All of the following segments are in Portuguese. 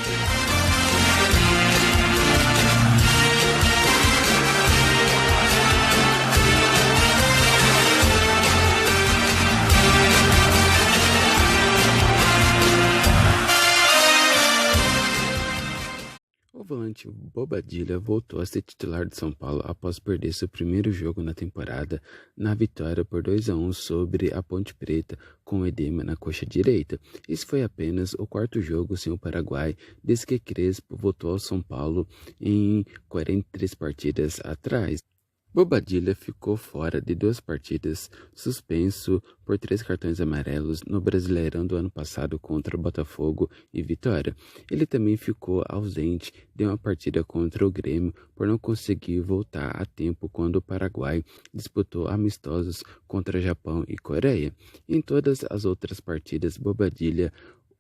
O volante Bobadilla voltou a ser titular de São Paulo após perder seu primeiro jogo na temporada na vitória por 2-1 sobre a Ponte Preta com edema na coxa direita. Esse foi apenas o quarto jogo sem o Paraguai desde que Crespo voltou ao São Paulo em 43 partidas atrás. Bobadilla ficou fora de 2 partidas, suspenso por 3 cartões amarelos no Brasileirão do ano passado contra Botafogo e Vitória. Ele também ficou ausente de uma partida contra o Grêmio por não conseguir voltar a tempo quando o Paraguai disputou amistosos contra Japão e Coreia. Em todas as outras partidas, Bobadilla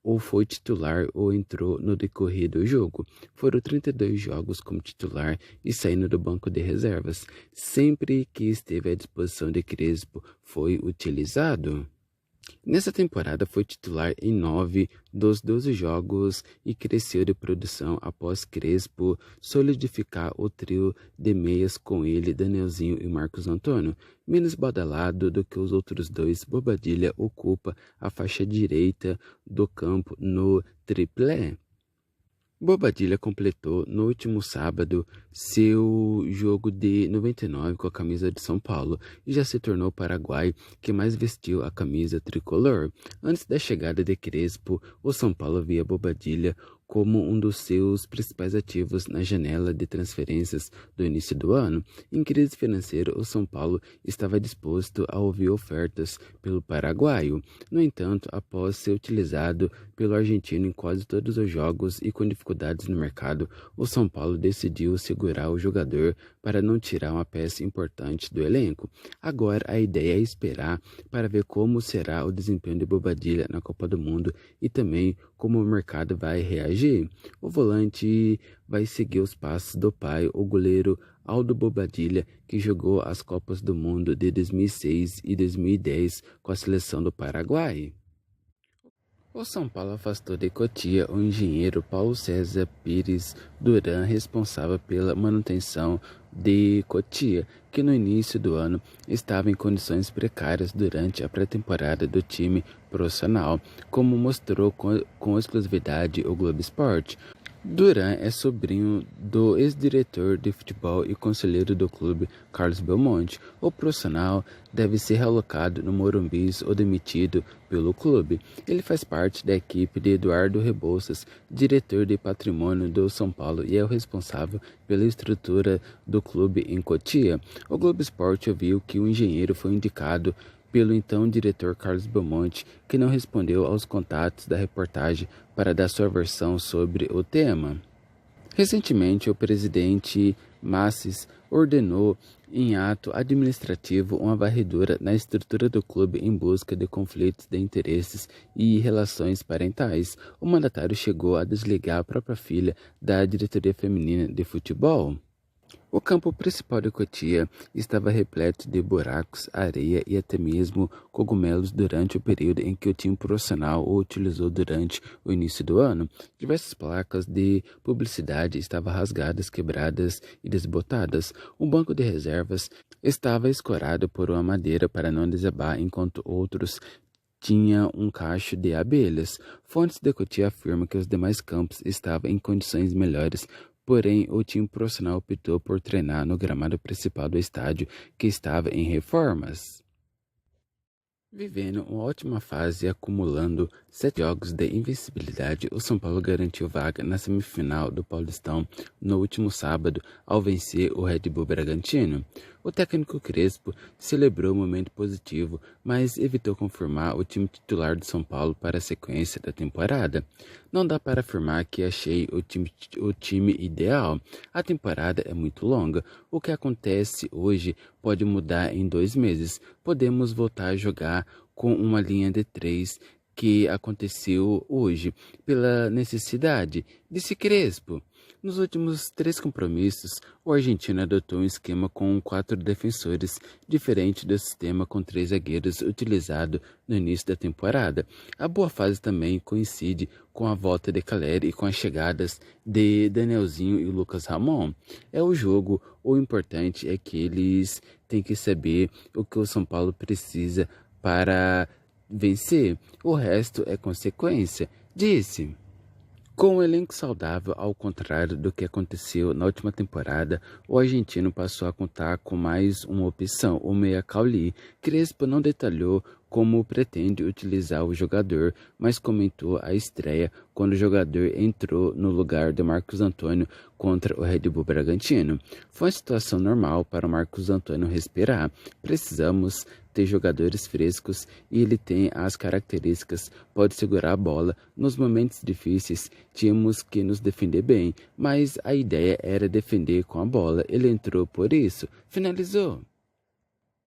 ou foi titular ou entrou no decorrer do jogo. Foram 32 jogos como titular e saindo do banco de reservas. Sempre que esteve à disposição de Crespo, foi utilizado. Nessa temporada foi titular em 9 dos 12 jogos e cresceu de produção após Crespo solidificar o trio de meias com ele, Danielzinho e Marcos Antônio. Menos badalado do que os outros dois, Bobadilla ocupa a faixa direita do campo no triplé. Bobadilla completou no último sábado seu jogo de 99 com a camisa de São Paulo e já se tornou o paraguai que mais vestiu a camisa tricolor. Antes da chegada de Crespo, o São Paulo via Bobadilla como um dos seus principais ativos na janela de transferências do início do ano. Em crise financeira, o São Paulo estava disposto a ouvir ofertas pelo paraguaio. No entanto, após ser utilizado pelo argentino em quase todos os jogos e com dificuldades no mercado, o São Paulo decidiu segurar o jogador para não tirar uma peça importante do elenco. Agora a ideia é esperar para ver como será o desempenho de Bobadilla na Copa do Mundo e também como o mercado vai reagir. O volante vai seguir os passos do pai, o goleiro Aldo Bobadilla, que jogou as Copas do Mundo de 2006 e 2010 com a seleção do Paraguai. O São Paulo afastou de Cotia o engenheiro Paulo César Pires Duran, responsável pela manutenção de Cotia, que no início do ano estava em condições precárias durante a pré-temporada do time profissional, como mostrou com exclusividade o Globo Esporte. Duran é sobrinho do ex-diretor de futebol e conselheiro do clube, Carlos Belmonte. O profissional deve ser realocado no Morumbi ou demitido pelo clube. Ele faz parte da equipe de Eduardo Rebouças, diretor de patrimônio do São Paulo, e é o responsável pela estrutura do clube em Cotia. O Globo Esporte ouviu que o engenheiro foi indicado pelo então diretor Carlos Belmonte, que não respondeu aos contatos da reportagem para dar sua versão sobre o tema. Recentemente, o presidente Massis ordenou em ato administrativo uma varredura na estrutura do clube em busca de conflitos de interesses e relações parentais. O mandatário chegou a desligar a própria filha da diretoria feminina de futebol. O campo principal de Cotia estava repleto de buracos, areia e até mesmo cogumelos durante o período em que o time profissional o utilizou durante o início do ano. Diversas placas de publicidade estavam rasgadas, quebradas e desbotadas. Um banco de reservas estava escorado por uma madeira para não desabar, enquanto outros tinha um cacho de abelhas. Fontes de Cotia afirmam que os demais campos estavam em condições melhores. Porém, o time profissional optou por treinar no gramado principal do estádio, que estava em reformas. Vivendo uma ótima fase e acumulando 7 jogos de invencibilidade, o São Paulo garantiu vaga na semifinal do Paulistão no último sábado ao vencer o Red Bull Bragantino. O técnico Crespo celebrou o momento positivo, mas evitou confirmar o time titular do São Paulo para a sequência da temporada. Não dá para afirmar que achei o time ideal. A temporada é muito longa. O que acontece hoje pode mudar em 2 meses. Podemos voltar a jogar com uma linha de 3 que aconteceu hoje, pela necessidade, disse Crespo. Nos últimos 3 compromissos, o argentino adotou um esquema com 4 defensores, diferente do sistema com 3 zagueiros utilizado no início da temporada. A boa fase também coincide com a volta de Caleri e com as chegadas de Danielzinho e Lucas Ramon. É o jogo, o importante é que eles têm que saber o que o São Paulo precisa para vencer. O resto é consequência, disse. Com o elenco saudável, ao contrário do que aconteceu na última temporada, o argentino passou a contar com mais uma opção, o meia Cauli. Crespo não detalhou como pretende utilizar o jogador, mas comentou a estreia quando o jogador entrou no lugar de Marcos Antônio contra o Red Bull Bragantino. Foi uma situação normal para o Marcos Antônio respirar. Precisamos ter jogadores frescos e ele tem as características, pode segurar a bola. Nos momentos difíceis, tínhamos que nos defender bem, mas a ideia era defender com a bola. Ele entrou por isso, finalizou.